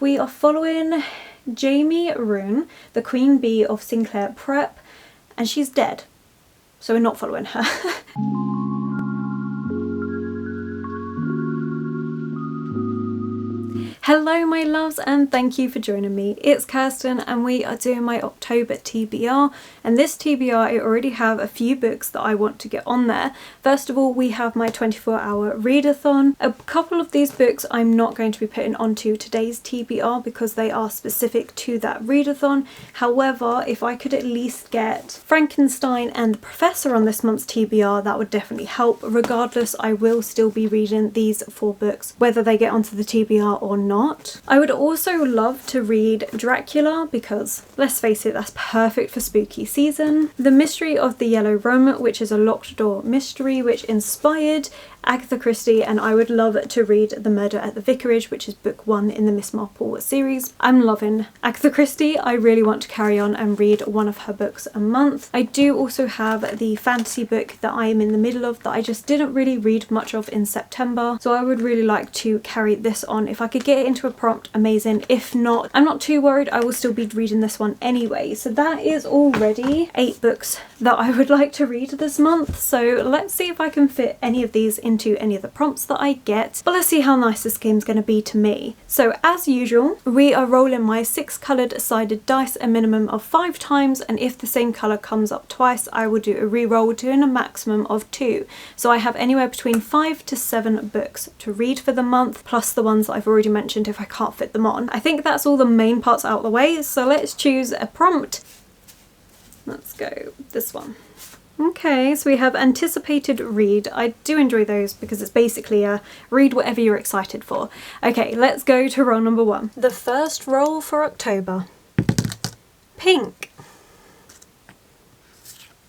we are following Jamie Roon, the Queen Bee of Sinclair Prep, and she's dead. So we're not following her. Hello my loves, and thank you for joining me. It's Kirsten and we are doing my October TBR, and this TBR I already have a few books that I want to get on there. First of all, we have my 24-hour readathon. A couple of these books I'm not going to be putting onto today's TBR because they are specific to that readathon. However, if I could at least get Frankenstein and Professor on this month's TBR, that would definitely help. Regardless, I will still be reading these 4 books, whether they get onto the TBR or not. I would also love to read Dracula because, let's face it, that's perfect for spooky season. The Mystery of the Yellow Room, which is a locked door mystery which inspired Agatha Christie, and I would love to read The Murder at the Vicarage, which is book 1 in the Miss Marple series. I'm loving Agatha Christie. I really want to carry on and read one of her books a month. I do also have the fantasy book that I am in the middle of that I just didn't really read much of in September, so I would really like to carry this on. If I could get it into a prompt, amazing. If not, I'm not too worried. I will still be reading this one anyway. So that is already 8 books that I would like to read this month. So let's see if I can fit any of these into any of the prompts that I get, but let's see how nice this game's going to be to me. So as usual, we are rolling my 6 coloured sided dice a minimum of 5 times, and if the same colour comes up twice, I will do a re-roll doing a maximum of 2. So I have anywhere between 5 to 7 books to read for the month, plus the ones that I've already mentioned if I can't fit them on. I think that's all the main parts out of the way, so let's choose a prompt. Let's go this one. Okay, so we have anticipated read. I do enjoy those because it's basically a read whatever you're excited for. Okay, let's go to roll number 1. The first roll for October. Pink.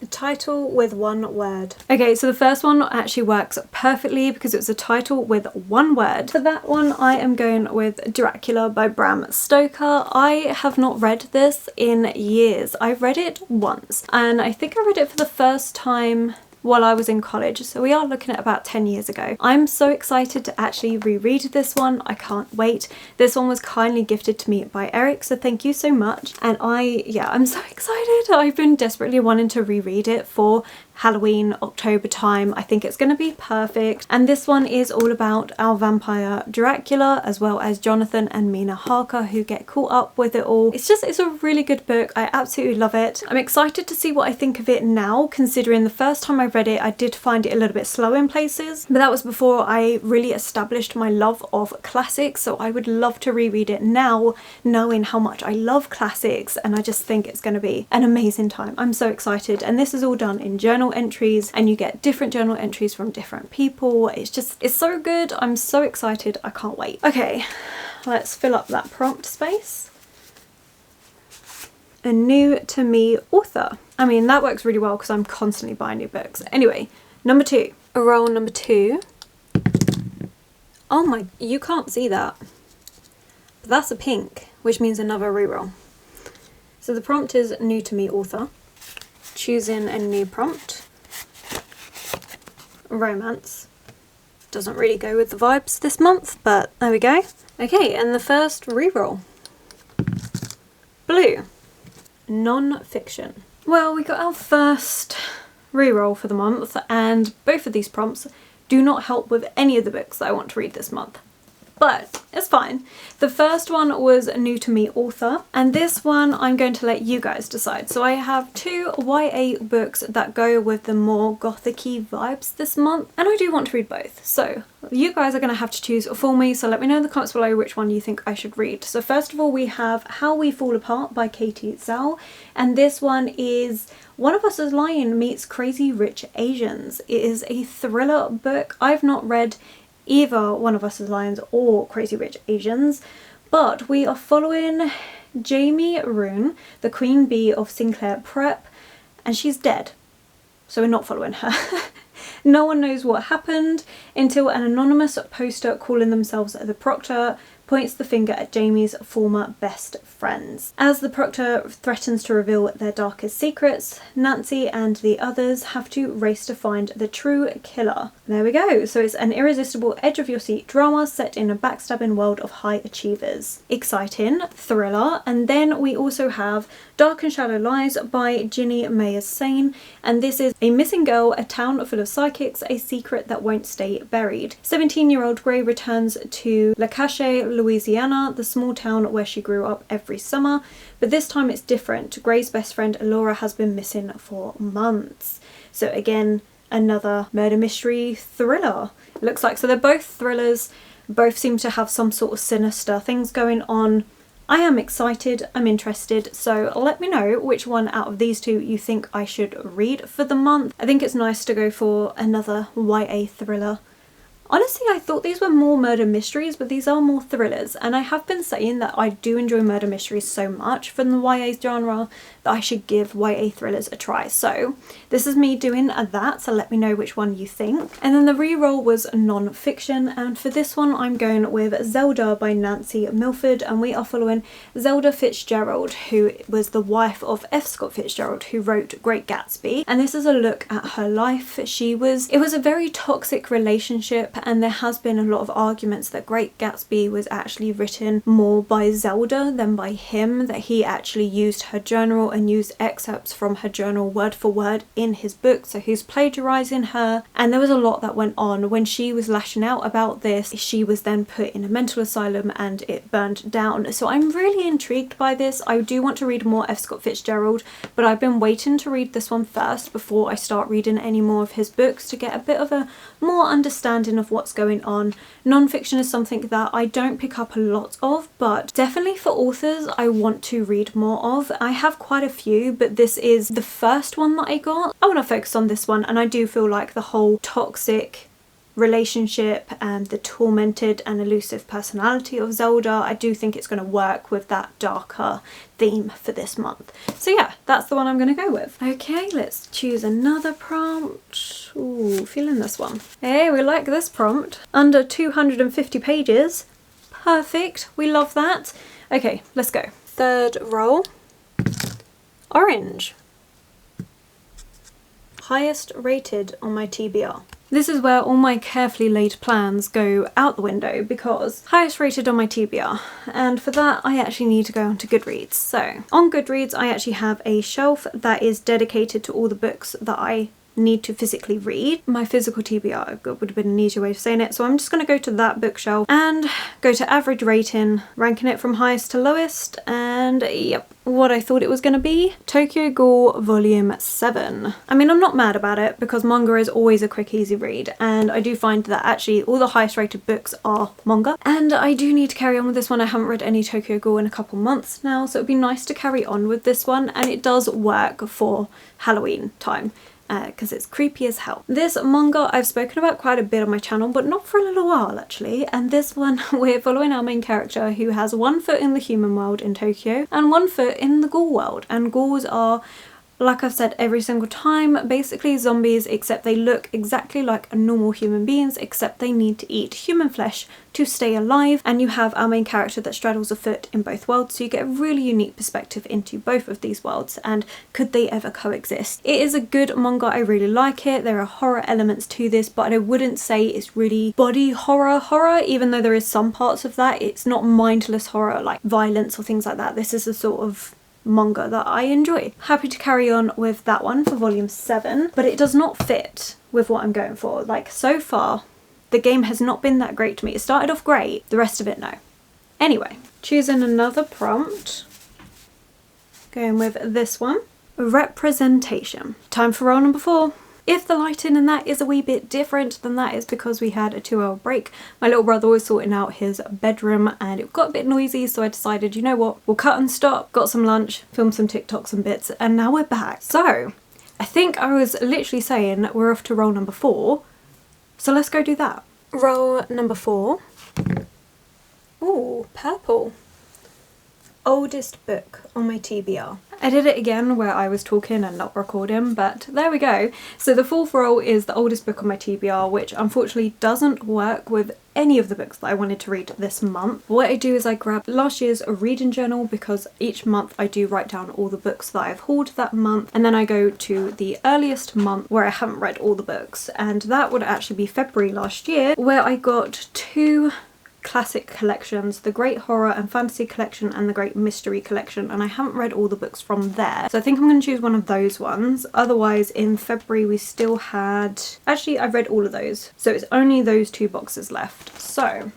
A title with 1 word. Okay, so the first one actually works perfectly because it's a title with 1 word. For that one, I am going with Dracula by Bram Stoker. I have not read this in years. I've read it once, and I think I read it for the first time while I was in college, so we are looking at about 10 years ago. I'm so excited to actually reread this one. I can't wait. This one was kindly gifted to me by Eric, so thank you so much. And I'm so excited. I've been desperately wanting to reread it for Halloween, October time. I think it's going to be perfect. And this one is all about our vampire Dracula, as well as Jonathan and Mina Harker, who get caught up with it all. It's a really good book. I absolutely love it. I'm excited to see what I think of it now, considering the first time I read it, I did find it a little bit slow in places, but that was before I really established my love of classics. So I would love to reread it now, knowing how much I love classics, and I just think it's going to be an amazing time. I'm so excited, and this is all done in journal entries, and you get different journal entries from different people. It's so good. I'm so excited. I can't wait. Okay, let's fill up that prompt space. A new to me author. I mean, that works really well because I'm constantly buying new books. Anyway, number 2. Roll number 2. Oh my, you can't see that. But that's a pink, which means another reroll. So the prompt is new to me author. Choosing a new prompt. Romance. Doesn't really go with the vibes this month, but there we go. Okay, and the first reroll. Blue. Non-fiction. Well, we got our first reroll for the month, and both of these prompts do not help with any of the books that I want to read this month. But it's fine. The first one was new to me author, and this one I'm going to let you guys decide. So I have 2 YA books that go with the more gothic-y vibes this month, and I do want to read both. So you guys are going to have to choose for me, so let me know in the comments below which one you think I should read. So first of all, we have How We Fall Apart by Katie Zhao, and this one is One of Us is Lying meets Crazy Rich Asians. It is a thriller book. I've not read either One of Us is Lions or Crazy Rich Asians, but we are following Jamie Roon, the Queen Bee of Sinclair Prep, and she's dead, so we're not following her. No one knows what happened until an anonymous poster calling themselves the Proctor points the finger at Jamie's former best friends. As the Proctor threatens to reveal their darkest secrets, Nancy and the others have to race to find the true killer. There we go. So it's an irresistible edge-of-your-seat drama set in a backstabbing world of high achievers. Exciting, thriller, and then we also have Dark and Shallow Lives by Ginny Mayers Sane, and this is a missing girl, a town full of psychics, a secret that won't stay buried. 17-year-old Grey returns to La Cache, Louisiana, the small town where she grew up every summer, but this time it's different. Grey's best friend Laura has been missing for months. So again, another murder mystery thriller, it looks like. So they're both thrillers, both seem to have some sort of sinister things going on. I am excited, I'm interested, so let me know which one out of these two you think I should read for the month. I think it's nice to go for another YA thriller. Honestly, I thought these were more murder mysteries, but these are more thrillers, and I have been saying that I do enjoy murder mysteries so much from the YA genre that I should give YA thrillers a try. So this is me doing that, so let me know which one you think. And then the reroll was non-fiction, and for this one I'm going with Zelda by Nancy Milford, and we are following Zelda Fitzgerald, who was the wife of F. Scott Fitzgerald, who wrote Great Gatsby, and this is a look at her life. It was a very toxic relationship, and there has been a lot of arguments that Great Gatsby was actually written more by Zelda than by him, that he actually used her journal and used excerpts from her journal word for word in his book, so he's plagiarizing her. And there was a lot that went on. When she was lashing out about this, she was then put in a mental asylum and it burned down. So I'm really intrigued by this. I do want to read more F. Scott Fitzgerald, but I've been waiting to read this one first before I start reading any more of his books to get a bit of a more understanding of what's going on. Non-fiction is something that I don't pick up a lot of, but definitely for authors I want to read more of. I have quite a few, but this is the first one that I got. I want to focus on this one, and I do feel like the whole toxic relationship and the tormented and elusive personality of Zelda, I do think it's going to work with that darker theme for this month. So yeah, that's the one I'm going to go with. Okay, let's choose another prompt. Ooh, feeling this one. Hey, we like this prompt. Under 250 pages. Perfect, we love that. Okay, let's go. Third roll. Orange. Highest rated on my TBR. This is where all my carefully laid plans go out the window, because highest rated on my TBR, and for that I actually need to go onto Goodreads. So on Goodreads I actually have a shelf that is dedicated to all the books that I need to physically read. My physical TBR would have been an easier way of saying it, so I'm just going to go to that bookshelf and go to average rating, ranking it from highest to lowest, and yep, what I thought it was going to be. Tokyo Ghoul Volume 7. I mean, I'm not mad about it because manga is always a quick easy read, and I do find that actually all the highest rated books are manga, and I do need to carry on with this one. I haven't read any Tokyo Ghoul in a couple months now, so it'd be nice to carry on with this one, and it does work for Halloween time, because it's creepy as hell. This manga I've spoken about quite a bit on my channel, but not for a little while actually, and this one we're following our main character who has one foot in the human world in Tokyo and one foot in the ghoul world, and ghouls are, like I've said every single time, basically zombies, except they look exactly like normal human beings, except they need to eat human flesh to stay alive, and you have our main character that straddles a foot in both worlds, so you get a really unique perspective into both of these worlds, and could they ever coexist. It is a good manga, I really like it. There are horror elements to this, but I wouldn't say it's really body horror, even though there is some parts of that. It's not mindless horror like violence or things like that. This is a sort of manga that I enjoy. Happy to carry on with that one for volume 7, but it does not fit with what I'm going for. Like, so far the game has not been that great to me. It started off great, the rest of it no. Anyway, choosing another prompt, going with this one. Representation. Time for roll number 4. If the lighting in that is a wee bit different, then that is because we had a 2-hour break. My little brother was sorting out his bedroom and it got a bit noisy, so I decided, you know what, we'll cut and stop, got some lunch, filmed some TikToks and bits, and now we're back. So I think I was literally saying we're off to roll number 4, so let's go do that. Roll number 4. Ooh, purple. Oldest book on my TBR. I did it again where I was talking and not recording, but there we go. So the fourth roll is the oldest book on my TBR, which unfortunately doesn't work with any of the books that I wanted to read this month. What I do is I grab last year's reading journal, because each month I do write down all the books that I've hauled that month, and then I go to the earliest month where I haven't read all the books, and that would actually be February last year, where I got 2 classic collections, the Great Horror and Fantasy collection and the Great Mystery collection, and I haven't read all the books from there, so I think I'm going to choose one of those ones. Otherwise in February we still had, actually I've read all of those, so it's only those 2 boxes left, so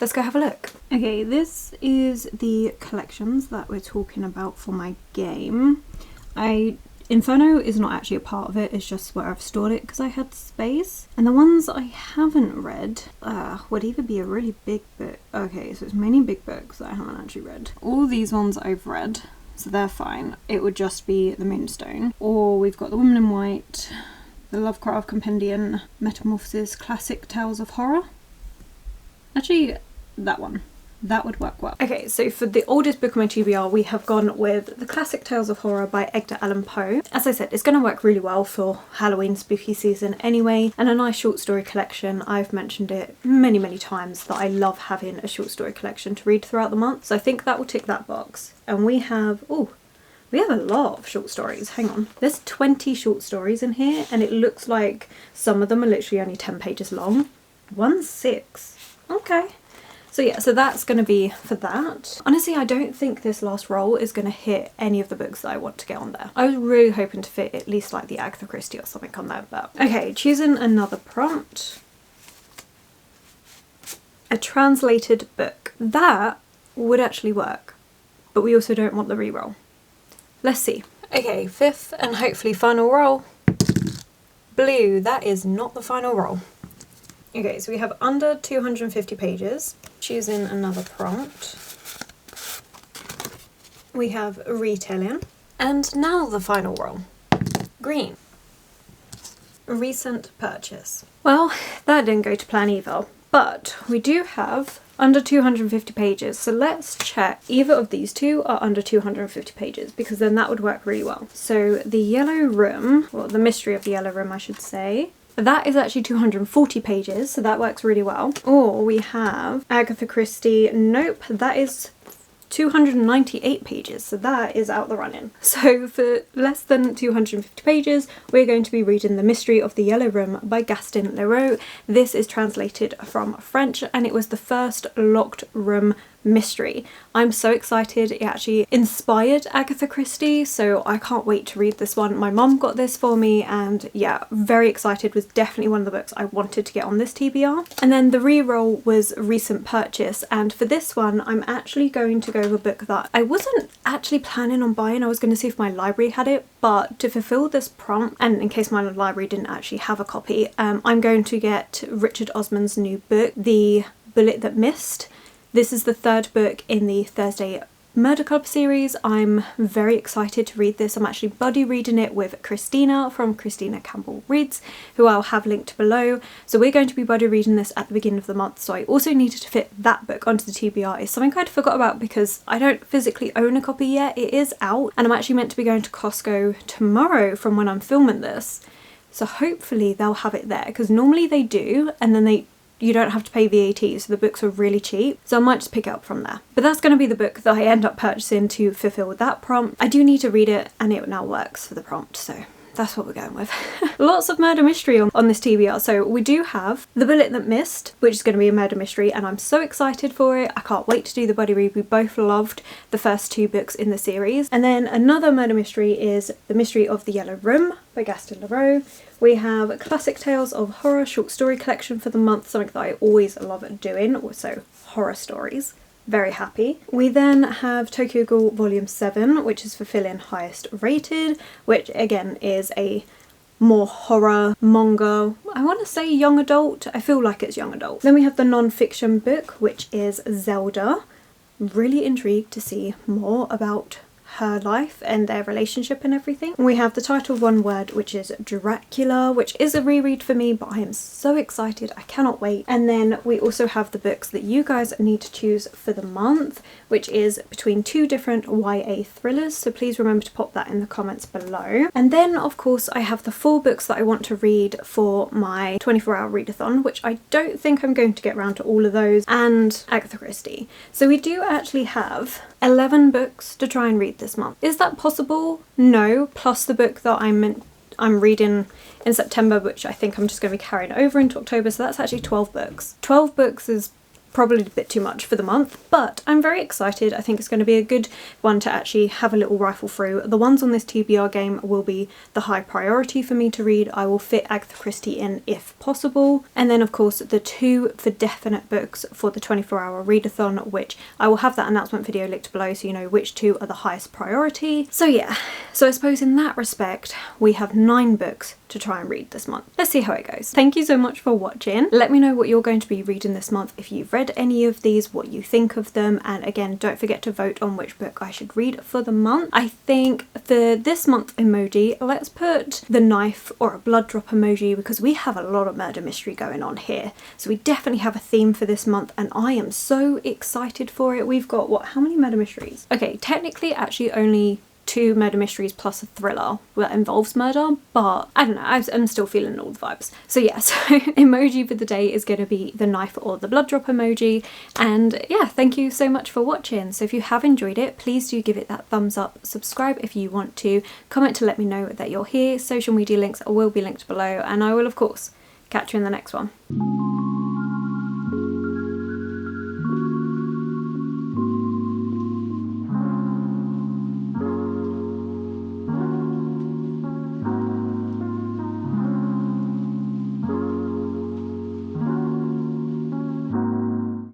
let's go have a look. Okay, this is the collections that we're talking about for my game. Inferno is not actually a part of it, it's just where I've stored it because I had space. And the ones I haven't read would either be a really big book. Okay, so it's mainly big books that I haven't actually read. All these ones I've read, so they're fine. It would just be the Moonstone. Or we've got The Woman in White, the Lovecraft Compendium, Metamorphosis, Classic Tales of Horror. Actually, that one. That would work well. Okay, so for the oldest book on my TBR, we have gone with The Classic Tales of Horror by Edgar Allan Poe. As I said, it's going to work really well for Halloween spooky season anyway, and a nice short story collection. I've mentioned it many times that I love having a short story collection to read throughout the month, so I think that will tick that box. And we have, we have a lot of short stories. Hang on. There's 20 short stories in here, and it looks like some of them are literally only 10 pages long. One's 6. Okay. So yeah, so that's going to be for that. Honestly, I don't think this last roll is going to hit any of the books that I want to get on there. I was really hoping to fit at least like the Agatha Christie or something on there, but okay, choosing another prompt. A translated book. That would actually work, but we also don't want the reroll. Let's see. Okay, 5th and hopefully final roll. Blue, that is not the final roll. Okay, so we have under 250 pages. Choosing another prompt. We have retelling. And now the final roll. Green. Recent purchase. Well, that didn't go to plan either, but we do have under 250 pages, so let's check either of these 2 are under 250 pages, because then that would work really well. So the Yellow Room, well, the Mystery of the Yellow Room I should say, that is actually 240 pages, so that works really well. Or we have Agatha Christie, nope, that is 298 pages, so that is out the running. So for less than 250 pages, we're going to be reading The Mystery of the Yellow Room by Gaston Leroux. This is translated from French, and it was the first locked room mystery. I'm so excited. It actually inspired Agatha Christie, so I can't wait to read this one. My mum got this for me, and yeah, very excited. Was definitely one of the books I wanted to get on this TBR. And then the reroll was recent purchase, and for this one I'm actually going to go with a book that I wasn't actually planning on buying. I was going to see if my library had it, but to fulfill this prompt, and in case my library didn't actually have a copy, I'm going to get Richard Osman's new book, The Bullet That Missed. This is the 3rd book in the Thursday Murder Club series. I'm very excited to read this. I'm actually buddy reading it with Christina from Christina Campbell Reads, who I'll have linked below. So we're going to be buddy reading this at the beginning of the month, so I also needed to fit that book onto the TBR. It's something I'd forgot about because I don't physically own a copy yet. It is out, and I'm actually meant to be going to Costco tomorrow from when I'm filming this. So hopefully they'll have it there, because normally they do, and then you don't have to pay VAT, so the books are really cheap, so I might just pick it up from there. But that's going to be the book that I end up purchasing to fulfill that prompt. I do need to read it, and it now works for the prompt, so that's what we're going with. Lots of murder mystery on this TBR. So we do have The Bullet That Missed, which is going to be a murder mystery, and I'm so excited for it. I can't wait to do the buddy read. We both loved the first 2 books in the series. And then another murder mystery is The Mystery of the Yellow Room by Gaston Leroux. We have Classic Tales of Horror short story collection for the month, something that I always love doing, also horror stories. Very happy. We then have Tokyo Ghoul Volume 7, which is fulfilling highest rated, which again is a more horror manga. I want to say young adult. I feel like it's young adult. Then we have the non-fiction book, which is Zelda. I'm really intrigued to see more about her life and their relationship and everything. We have the title one word, which is Dracula, which is a reread for me, but I am so excited, I cannot wait. And then we also have the books that you guys need to choose for the month, which is between 2 different YA thrillers, so please remember to pop that in the comments below. And then of course I have the 4 books that I want to read for my 24-hour readathon, which I don't think I'm going to get around to all of those, and Agatha Christie. So we do actually have 11 books to try and read this month. Is that possible? No, plus the book that I'm reading in September, which I think I'm just going to be carrying over into October, so that's actually 12 books. 12 books is probably a bit too much for the month, but I'm very excited. I think it's going to be a good one to actually have a little rifle through. The ones on this TBR game will be the high priority for me to read. I will fit Agatha Christie in if possible. And then of course the 2 for definite books for the 24-hour readathon, which I will have that announcement video linked below so you know which 2 are the highest priority. So yeah, so I suppose in that respect we have 9 books to try and read this month. Let's see how it goes. Thank you so much for watching. Let me know what you're going to be reading this month, if you've read any of these, what you think of them, and again, don't forget to vote on which book I should read for the month. I think for this month emoji, let's put the knife or a blood drop emoji, because we have a lot of murder mystery going on here. So we definitely have a theme for this month and I am so excited for it. We've got, what, how many murder mysteries? Okay, technically actually only 2 murder mysteries plus a thriller that involves murder, but I don't know, I'm still feeling all the vibes. So yeah, so emoji for the day is going to be the knife or the blood drop emoji. And yeah, thank you so much for watching. So if you have enjoyed it, please do give it that thumbs up, subscribe if you want to, comment to let me know that you're here. Social media links will be linked below, and I will of course catch you in the next one.